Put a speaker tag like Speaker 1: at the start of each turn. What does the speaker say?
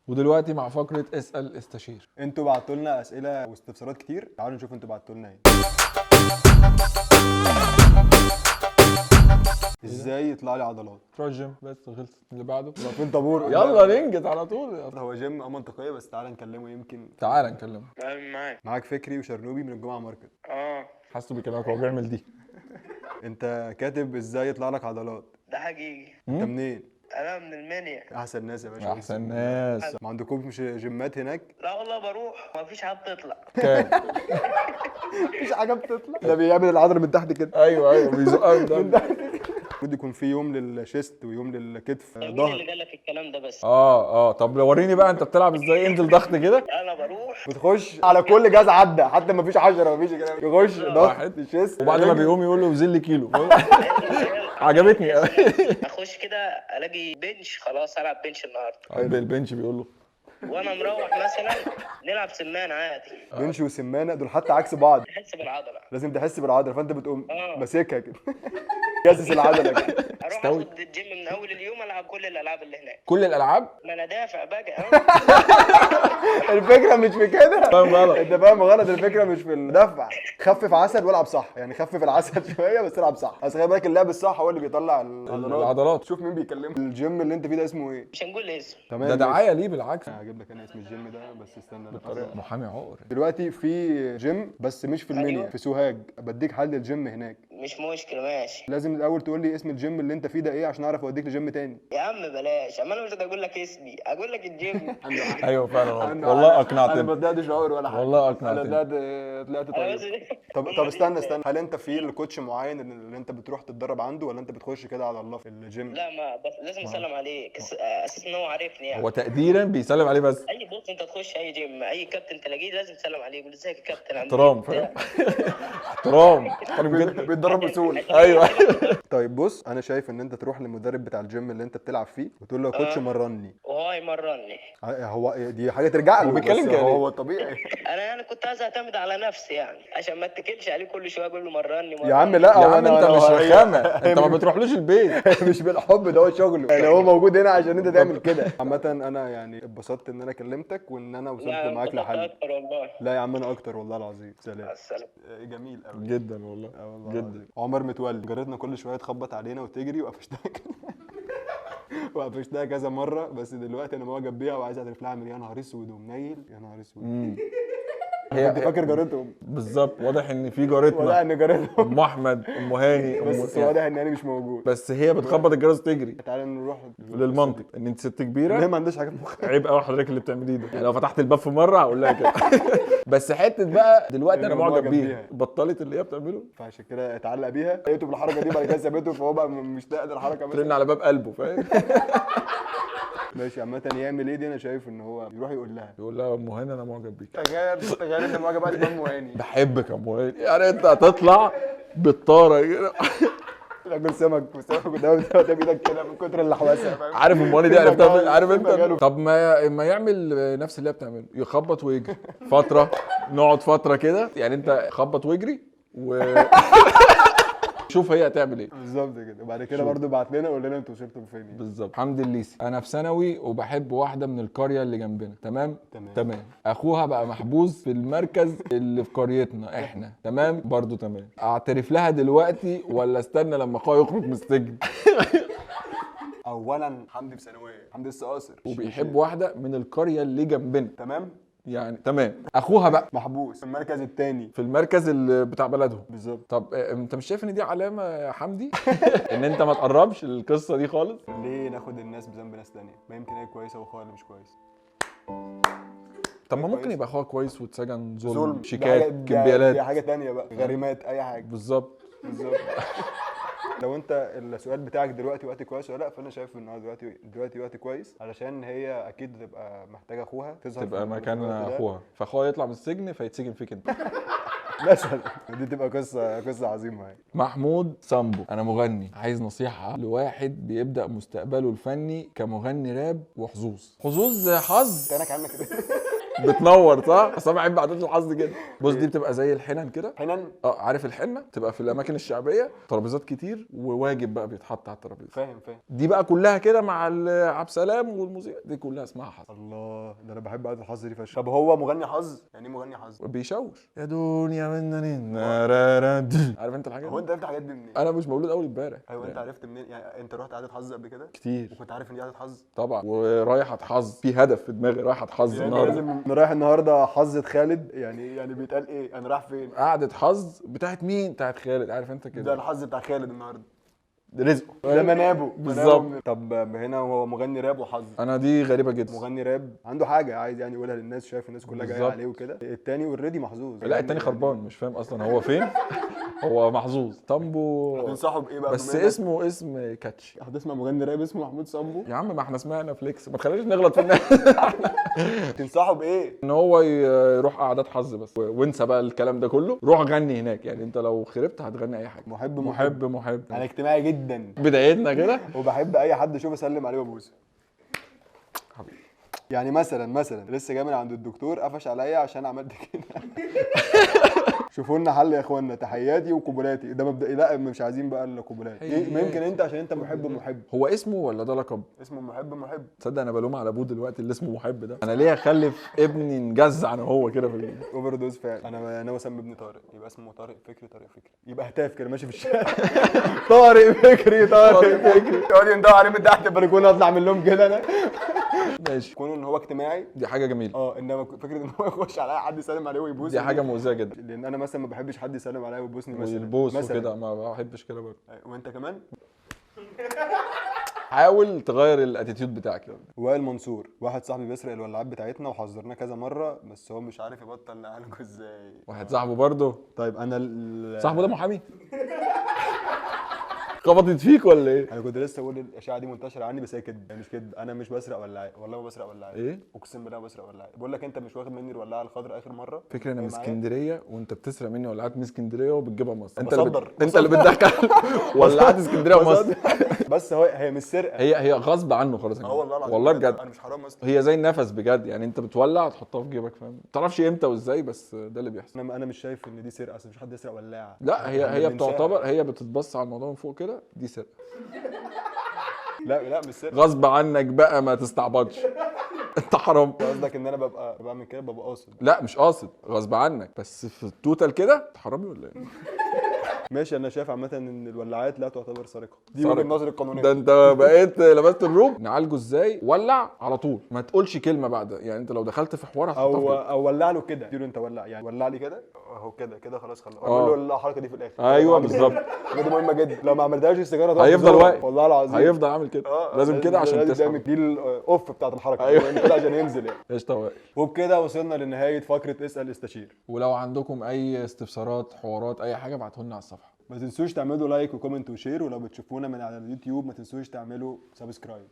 Speaker 1: ودلوقتي مع فقرة اسأل استشير.
Speaker 2: انتوا بعتوا لنا اسئله واستفسارات كتير، تعالوا نشوف انتوا بعتوا لنا ايه. ازاي يطلع لي عضلات؟
Speaker 1: تروح الجيم بس خلصت. اللي بعده
Speaker 2: واقفين طابور
Speaker 1: يلا ننجز على طول.
Speaker 2: هو جيم منطقيه، بس تعالى نكلمه يمكن.
Speaker 1: تعال نكلمه.
Speaker 2: معاك فكري وشرنوبي من الجمعه ماركت.
Speaker 1: حاسه بيكلمك هو بيعمل دي.
Speaker 2: انت كاتب ازاي يطلع لك عضلات؟
Speaker 3: ده حقيقي.
Speaker 2: انت منين؟
Speaker 3: انا من المنيا.
Speaker 2: احسن ناس يا باشا.
Speaker 1: احسن ناس.
Speaker 2: ما عندكمش جيمات هناك؟
Speaker 3: لا والله بروح مفيش حد تطلع.
Speaker 1: كام؟
Speaker 2: مفيش حاجه بتطلع. ده بيعمل العضله من تحت كده.
Speaker 1: ايوه بيزقها ده.
Speaker 2: المفروض يكون في يوم للشيست ويوم للكتف
Speaker 3: مين
Speaker 2: ظهر.
Speaker 3: اللي قال لك الكلام ده بس؟
Speaker 1: طب وريني بقى انت بتلعب ازاي. انزل ضغط كده.
Speaker 3: انا بروح
Speaker 2: بتخش على كل جهاز عدى، حتى مفيش 10 مفيش كده، يخش ضغط
Speaker 1: واحد.
Speaker 2: الشيست
Speaker 1: وبعد ما بيقوم يقول له زل كيلو. عجبتني.
Speaker 3: اخش كده الاقي بنش، خلاص العب بنش النهارده.
Speaker 1: البنش بيقول له.
Speaker 3: وانا مروح مثلا نلعب سمان عادي.
Speaker 2: بنش وسمانه دول حتى عكس بعض.
Speaker 3: احس بالعضله.
Speaker 2: لازم تحس بالعضله، فانت بتقوم
Speaker 3: آه.
Speaker 2: ماسكها كده. جسس العضله كده.
Speaker 3: اروح
Speaker 1: استوي.
Speaker 3: اخد الجيم من اول اليوم العب كل الالعاب اللي هناك.
Speaker 1: كل الالعاب.
Speaker 3: ما انا دافع بقى.
Speaker 2: الفكره مش في كده.
Speaker 1: فاهم غلط.
Speaker 2: انت فاهم غلط. الفكره مش في الدفع. خفف عسل والعب صح، يعني خفف العسل شويه بس العب صح. اصل خلي بالك اللعب الصح هو اللي بيطلع
Speaker 1: العضلات.
Speaker 2: شوف مين بيكلمك. الجيم اللي انت فيه ده اسمه ايه؟
Speaker 3: مش هنقول اسم.
Speaker 2: تمام.
Speaker 1: ده دعايه ليه بالعكس.
Speaker 2: هجيب لك انا اسم الجيم ده، بس استنى.
Speaker 1: بالطريقه محامي عقر.
Speaker 2: دلوقتي في جيم بس مش في المنيا،
Speaker 3: أيوة.
Speaker 2: في سوهاج. بديك حل الجيم هناك.
Speaker 3: مش مشكله ماشي.
Speaker 2: لازم الاول تقول لي اسم الجيم اللي انت فيه ده ايه عشان اعرف اوديك لجيم تاني.
Speaker 3: يا عم بلاش، اما انا مش هقول لك اسمي، اقول لك الجيم.
Speaker 1: ايوه فعلا والله
Speaker 2: انا
Speaker 1: اقنعتني.
Speaker 2: ما طلعتش شعور ولا حاجه.
Speaker 1: والله
Speaker 2: انا
Speaker 1: اقنعتني.
Speaker 2: طلعت
Speaker 3: أنا
Speaker 2: طيب.
Speaker 3: بس-
Speaker 2: طب استنى، هل انت في الكوتش معين اللي انت بتروح تتدرب عنده، ولا انت بتخش كده على الله في الجيم؟
Speaker 3: لا ما بس لازم اسلم عليك اساس ان هو عارفني يعني.
Speaker 1: هو تقديرا بيسلم عليه بس.
Speaker 3: اي بص، انت تخش اي جيم اي كابتن تلاقيه لازم تسلم عليه، يقول ازيك يا كابتن عامل
Speaker 1: احترام
Speaker 3: إيه؟
Speaker 1: فاهم. احترام جدا.
Speaker 2: بيتدرب اصول.
Speaker 1: ايوه.
Speaker 2: طيب بص، انا شايف ان انت تروح للمدرب بتاع الجيم اللي انت بتلعب فيه وتقول له يا كوتش مرني.
Speaker 3: وهو يمرني.
Speaker 2: هو دي حاجه ترجع له.
Speaker 1: هو بيتكلم
Speaker 2: بس
Speaker 1: كده ليه؟
Speaker 2: هو طبيعي.
Speaker 3: انا يعني كنت عايز اعتمد على نفسي يعني عشان ما اتكلش عليه كل شويه اقول له مرني
Speaker 2: يا عم لا،
Speaker 1: يا
Speaker 2: هو
Speaker 1: عم انت مش
Speaker 2: هي-
Speaker 1: رخامه. انت ما بتروحلوش البيت.
Speaker 2: مش بالحب، ده هو شغله يعني. هو موجود هنا عشان انت تعمل كده. عامه انا يعني اتبسطت ان انا كلمتك وان انا وصلت
Speaker 3: لا
Speaker 2: معاك
Speaker 3: انبسطت
Speaker 2: لحل.
Speaker 3: اكتر والله.
Speaker 2: لا يا عم انا اكتر والله العظيم.
Speaker 3: مع
Speaker 2: سلام.
Speaker 3: السلامه.
Speaker 2: جميل قوي.
Speaker 1: جدا والله.
Speaker 2: والله
Speaker 1: جدا.
Speaker 2: العظيم. عمر متولي جارتنا كل شويه تخبط علينا وتجري، وقفشتها وقفشتها كذا مره، بس دلوقتي انا معجب بيها وعايز اعترف لها. اعمل يا نهار اسود ومنيل، يا نهار اسود. انت فاكر جارتهم؟
Speaker 1: بالظبط. واضح ان في
Speaker 2: ولا
Speaker 1: جارتنا
Speaker 2: ان جارتهم.
Speaker 1: ام احمد ام هاني
Speaker 2: بس واضح ان انا مش موجود.
Speaker 1: بس هي بتخبط الجرس تجري.
Speaker 2: تعالى نروح
Speaker 1: للمنطق ان انت ست
Speaker 2: ان هي
Speaker 1: كبيره.
Speaker 2: ما عندهاش حاجه في مخها.
Speaker 1: عيب قوي حضرتك اللي بتعمليه ده. يعني لو فتحت الباب في مره هقول لها كده. بس حته بقى دلوقتي انا معجب بيها. بطلت اللي هي بتعمله.
Speaker 2: فعشان كده اتعلق بيها، لقيته بالحركه دي، بعد كده سابته، فهو بقى مشتاق للحركه.
Speaker 1: ترن على باب قلبه فاهم.
Speaker 2: ماشي. عامه يعمل ايه دي؟ انا شايف ان هو يروح يقول لها.
Speaker 1: يقول لها يا ام هاني انا معجب بيك.
Speaker 2: تخيل انت معجب بقى بام وهاني.
Speaker 1: بحبك يا ام هاني. يعني انت هتطلع بالطاره كده.
Speaker 2: راجل سمك قدام ايدك كده من كتر اللحوسه، فاهم؟
Speaker 1: عارف ام هاني دي عرفتها. عارف انت.
Speaker 2: مجاله.
Speaker 1: طب ما يعمل نفس اللي هي بتعمله، يخبط ويجري فتره. نقعد فتره كده يعني. انت خبط واجري شوف هي هتعمل ايه.
Speaker 2: بالظبط كده. وبعد كده برضه بعت لنا قول لنا انتوا وصلتوا فين.
Speaker 1: بالظبط. حمدي الليثي. انا في ثانوي وبحب واحده من القريه اللي جنبنا. تمام. اخوها بقى محبوس في المركز اللي في قريتنا احنا. تمام برضو. تمام. اعترف لها دلوقتي ولا استنى لما اخوها يخرج من السجن؟
Speaker 2: اولا حمدي في ثانويه، حمدي لسه قاصر
Speaker 1: وبيحب واحده من القريه اللي جنبنا.
Speaker 2: تمام.
Speaker 1: يعني تمام. اخوها بقى
Speaker 2: محبوس في المركز الثاني.
Speaker 1: في المركز اللي بتاع بلدهم.
Speaker 2: بالظبط.
Speaker 1: طب انت مش شايف ان دي علامه يا حمدي ان انت ما تقربش القصه دي خالص؟
Speaker 2: ليه ناخد الناس بذنب ناس ثانيه؟ ما يمكن هي كويسه واخوها اللي مش كويس.
Speaker 1: طب ما ممكن
Speaker 2: كويس.
Speaker 1: يبقى اخوها كويس واتسجن ظلم،
Speaker 2: ظلم،
Speaker 1: شيكات،
Speaker 2: دي
Speaker 1: كمبيالات.
Speaker 2: حاجه ثانيه بقى، غريمات، اي حاجه.
Speaker 1: بالظبط.
Speaker 2: لو انت السؤال بتاعك دلوقتي وقت كويس ولا لا، فانا شايف ان هو دلوقتي وقت كويس، علشان هي اكيد تبقى محتاجه اخوها تظهر
Speaker 1: تبقى
Speaker 2: في
Speaker 1: مكان
Speaker 2: الوقت ده.
Speaker 1: اخوها، فاخوها يطلع من السجن فيتسجن فيك انت.
Speaker 2: مثلا دي تبقى قصه عظيمه يعني.
Speaker 1: محمود سامبو. انا مغني عايز نصيحه لواحد بيبدا مستقبله الفني كمغني راب وحظوظ. حظوظ حظ.
Speaker 2: انت عينك عامله كده.
Speaker 1: بتنور صح؟ اصل انا بحب عادات الحظ كده. بص دي بتبقى زي الحنن كده.
Speaker 2: حنن.
Speaker 1: عارف الحنه تبقى في الاماكن الشعبيه، ترابيزات كتير وواجب بقى بيتحط على الترابيزه.
Speaker 2: فاهم.
Speaker 1: دي بقى كلها كده مع عبد السلام والموسيقى دي كلها اسمها حظ.
Speaker 2: الله، ده انا بحب عادة الحظ دي فشخ. طب هو مغني حظ؟ يعني ايه مغني حظ؟
Speaker 1: بيشوش يا دنيا منن. عارف انت الحاجات
Speaker 2: هو
Speaker 1: دي؟
Speaker 2: انت عرفت الحاجات دي منين؟
Speaker 1: انا مش مولود اول امبارح.
Speaker 2: ايوه انت عرفت منين؟ يعني انت رحت عادة حظ قبل كده؟
Speaker 1: كتير
Speaker 2: وكنت عارف ان دي عادة حظ؟
Speaker 1: طبعا، ورايح اتحظ في هدف في دماغي، رايح اتحظ
Speaker 2: يعني
Speaker 1: النهارده.
Speaker 2: لازم انا رايح النهارده حظة خالد، يعني بيتقال ايه؟ انا رايح فين؟
Speaker 1: قعدة حظ بتاعت مين؟ بتاعت خالد، عارف انت
Speaker 2: ده
Speaker 1: كده.
Speaker 2: الحظ بتاع خالد النهارده،
Speaker 1: رزقه
Speaker 2: ده منابه
Speaker 1: بالظبط.
Speaker 2: طب هنا هو مغني راب وحظ.
Speaker 1: انا دي غريبه جدا.
Speaker 2: مغني راب عنده حاجه عايز يعني يقولها للناس، شايف الناس كلها جايه
Speaker 1: بالظبط.
Speaker 2: عليه وكده. التاني اوريدي محظوظ.
Speaker 1: لا التاني خربان، مش فاهم اصلا هو فين. هو محظوظ طنبو.
Speaker 2: هتنصحه بايه بقى؟
Speaker 1: بس
Speaker 2: بما إنك
Speaker 1: اسم كاتش.
Speaker 2: هتسمع مغني راب اسمه محمود صامبو،
Speaker 1: يا عم ما احنا سمعنا فليكس، ما تخليناش نغلط في الناس.
Speaker 2: تنصحه بايه؟
Speaker 1: ان هو يروح قعدات حظ بس، وانسى بقى الكلام ده كله، روح غني هناك. يعني انت لو خربت هتغني اي حاجه. محب.
Speaker 2: انا اجتماعي جدا
Speaker 1: بدايتنا كده.
Speaker 2: وبحب اي حد اشوفه اسلم عليه وابوسه. يعني مثلا لسه جاي من عند الدكتور قفش عليا عشان عملت كده. شوفوا لنا حل يا اخوانا، تحياتي وقبلاتي. ده مبدئي، لا مش عايزين بقى القبلات. ممكن انت عشان انت محب.
Speaker 1: هو اسمه ولا ده لقب؟
Speaker 2: اسمه محب.
Speaker 1: تصدق انا بلوم على ابوه دلوقتي اللي اسمه محب ده. انا ليه اخلف ابني نجزع انا وهو كده في
Speaker 2: اوفر دوز فعلا. انا ناوي اسمي ابني طارق، يبقى اسمه طارق فكري. يبقى هتاف كده ماشي في الشارع. طارق فكري. يقعد يندهوا عليه من تحت البلكونه، اطلع من لهم كده انا.
Speaker 1: ماشي.
Speaker 2: كونه ان هو اجتماعي
Speaker 1: دي حاجه جميله.
Speaker 2: انما فكره ان هو يخش على اي حد يسلم عليه ويبوس
Speaker 1: دي حاجه مؤذيه جدا.
Speaker 2: لان انا مثلا ما بحبش حد يسلم عليا ويبوسني مثلا
Speaker 1: والبوس وكده ما بحبش كده برضه.
Speaker 2: وانت كمان.
Speaker 1: حاول تغير الاتيتيود بتاعك.
Speaker 2: وائل منصور، واحد صاحبي بيسرق الولاعات بتاعتنا وحذرناه كذا مره، بس هو مش عارف يبطل نعالجه ازاي.
Speaker 1: واحد صاحبه برضه.
Speaker 2: طيب انا
Speaker 1: صاحبه ده محامي. خبطت فيك ولا ايه؟
Speaker 2: انا كنت لسه بقول الاشاعه دي منتشره عني، بس هي كده يعني مش كده. انا مش بسرق ولاعات، والله ما بسرق ولاعات.
Speaker 1: ايه؟
Speaker 2: اقسم بالله ما بسرق ولاعات. بقول لك انت مش واخد مني الولاعه الخضراء اخر مره.
Speaker 1: فكرة انا من
Speaker 2: معايا؟
Speaker 1: اسكندريه وانت بتسرق مني ولاعات من اسكندريه وبتجيبها مصر.
Speaker 2: بصدر.
Speaker 1: انت اللي بتدخل ولاعات اسكندريه ومصر.
Speaker 2: بس هي مش سرقه.
Speaker 1: هي غصب عنه خلاص.
Speaker 2: والله العظيم
Speaker 1: والله بجد.
Speaker 2: انا مش حرام اصلا.
Speaker 1: هي زي النفس بجد، يعني انت بتولع تحطها في جيبك، فاهم؟ ما تعرفش امتى وازاي، بس ده اللي بيحصل.
Speaker 2: انا مش شايف ان دي سرقه، اصل مش حد يسرق ولاعه.
Speaker 1: لا هي بتعتبر، هي بتتبص على الموضوع من فوق كده، دي سرقه.
Speaker 2: لا مش سرقه.
Speaker 1: غصب عنك بقى، ما تستعبطش. انت حرام.
Speaker 2: قصدك ان انا ببقى بعمل كده ببقى قاصد؟
Speaker 1: لا مش قاصد، غصب عنك، بس في التوتال كده انت حرامي ولا ايه؟
Speaker 2: ماشي. انا شايف عامه ان الولاعات لا تعتبر سرقه، دي
Speaker 1: سرقة.
Speaker 2: وجهه نظري القانونيه.
Speaker 1: ده انت بقيت لبست الروب. نعالجه ازاي؟ ولع على طول، ما تقولش كلمه بعد. يعني انت لو دخلت في حوار هتحطها في جيبك.
Speaker 2: او ولع له كده، اديله انت ولع، يعني ولع لي كده اهو كده خلاص اعمل له الحركه دي في الاخر.
Speaker 1: ايوه بالظبط.
Speaker 2: دي مهمه جدا. لو ما عملتهاش السيجاره هتقف
Speaker 1: هيفضل
Speaker 2: بزورة.
Speaker 1: واقف.
Speaker 2: والله العظيم
Speaker 1: هيفضل عامل كده. لازم كده عشان تسحب.
Speaker 2: دي الاوف بتاعت الحركه.
Speaker 1: أيوة.
Speaker 2: كده عشان ينزل يعني.
Speaker 1: قشطه واقف.
Speaker 2: وبكده وصلنا لنهايه فقره اسال استشير.
Speaker 1: ولو عندكم اي استفسارات، حوارات، اي حاجه، ابعتوا لنا على الصفحه.
Speaker 2: ما تنسوش تعملوا لايك وكومنت وشير، ولو بتشوفونا من على اليوتيوب ما تنسوش تعملوا سبسكرايب.